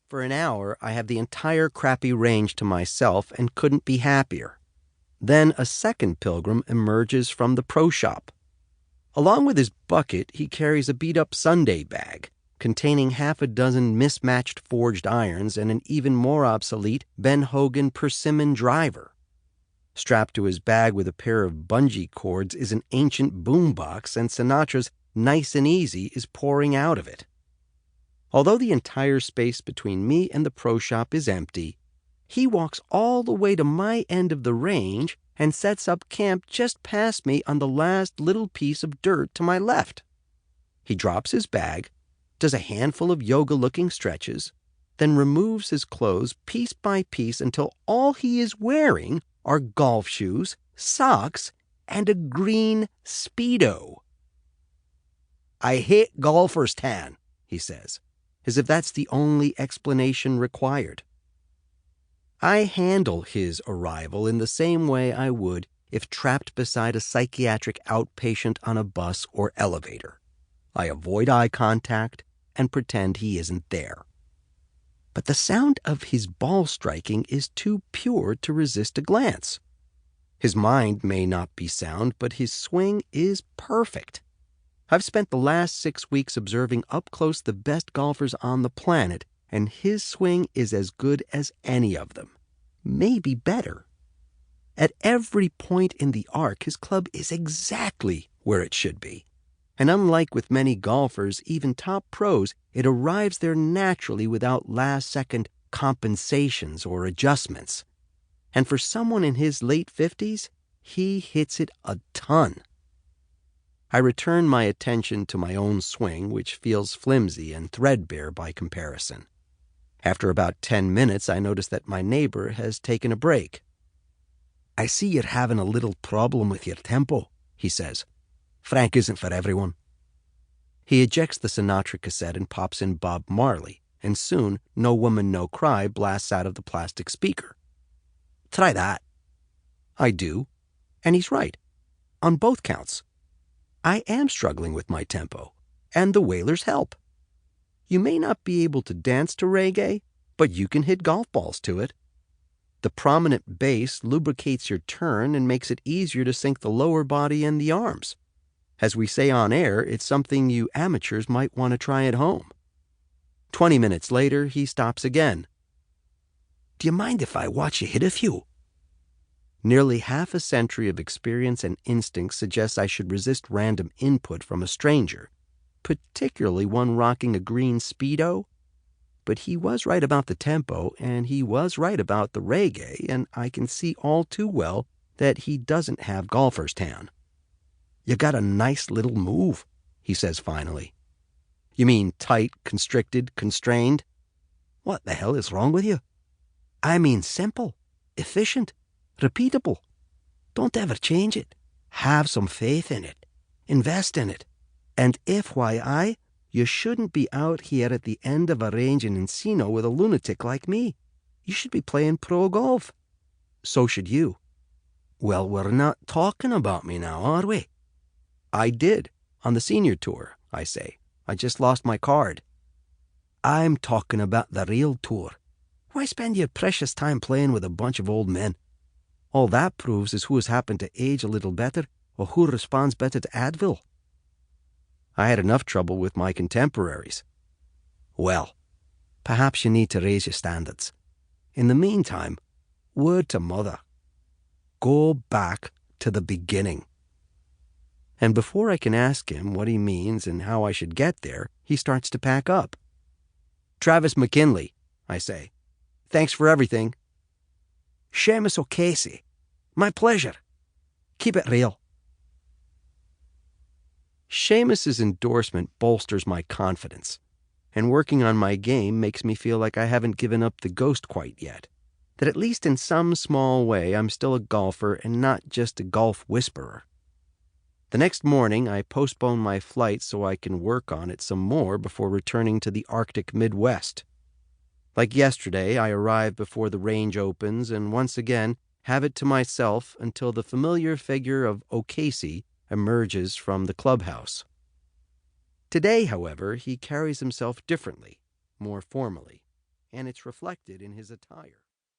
For an hour, I have the entire crappy range to myself and couldn't be happier. Then a second pilgrim emerges from the pro shop. Along with his bucket, he carries a beat-up Sunday bag containing half a dozen mismatched forged irons and an even more obsolete Ben Hogan persimmon driver. Strapped to his bag with a pair of bungee cords is an ancient boombox, and Sinatra's Nice and Easy is pouring out of it. Although the entire space between me and the pro shop is empty, he walks all the way to my end of the range and sets up camp just past me on the last little piece of dirt to my left. He drops his bag, does a handful of yoga-looking stretches, then removes his clothes piece by piece until all he is wearing are golf shoes, socks, and a green Speedo. "I hate golfer's tan," he says, as if that's the only explanation required. I handle his arrival in the same way I would if trapped beside a psychiatric outpatient on a bus or elevator. I avoid eye contact and pretend he isn't there. But the sound of his ball striking is too pure to resist a glance. His mind may not be sound, but his swing is perfect. I've spent the last 6 weeks observing up close the best golfers on the planet, and his swing is as good as any of them. Maybe better. At every point in the arc, his club is exactly where it should be. And unlike with many golfers, even top pros, it arrives there naturally without last-second compensations or adjustments. And for someone in his late 50s, he hits it a ton. I return my attention to my own swing, which feels flimsy and threadbare by comparison. After about 10 minutes, I notice that my neighbor has taken a break. "I see you're having a little problem with your tempo," he says. "Frank isn't for everyone." He ejects the Sinatra cassette and pops in Bob Marley, and soon No Woman No Cry blasts out of the plastic speaker. "Try that." I do, and he's right, on both counts. I am struggling with my tempo, and the Wailers help. You may not be able to dance to reggae, but you can hit golf balls to it. The prominent bass lubricates your turn and makes it easier to sink the lower body and the arms. As we say on air, it's something you amateurs might want to try at home. 20 minutes later, he stops again. "Do you mind if I watch you hit a few?" Nearly half a century of experience and instinct suggests I should resist random input from a stranger, particularly one rocking a green Speedo. But he was right about the tempo, and he was right about the reggae, and I can see all too well that he doesn't have golfer's tan. "You got a nice little move," he says finally. "You mean tight, constricted, constrained?" "What the hell is wrong with you?" "I mean simple, efficient, repeatable. Don't ever change it. Have some faith in it. Invest in it. And FYI, you shouldn't be out here at the end of a range in Encino with a lunatic like me. You should be playing pro golf." "So should you." "Well, we're not talking about me now, are we?" "I did, on the senior tour," I say. "I just lost my card." "I'm talking about the real tour. Why spend your precious time playing with a bunch of old men? All that proves is who has happened to age a little better or who responds better to Advil." I had enough trouble with my contemporaries. "Well, perhaps you need to raise your standards. In the meantime, word to mother. Go back to the beginning." And before I can ask him what he means and how I should get there, he starts to pack up. "Travis McKinley," I say. "Thanks for everything." "Seamus O'Casey. My pleasure. Keep it real." Seamus's endorsement bolsters my confidence, and working on my game makes me feel like I haven't given up the ghost quite yet, that at least in some small way I'm still a golfer and not just a golf whisperer. The next morning, I postpone my flight so I can work on it some more before returning to the Arctic Midwest. Like yesterday, I arrive before the range opens and once again have it to myself until the familiar figure of O'Casey emerges from the clubhouse. Today, however, he carries himself differently, more formally. and it's reflected in his attire.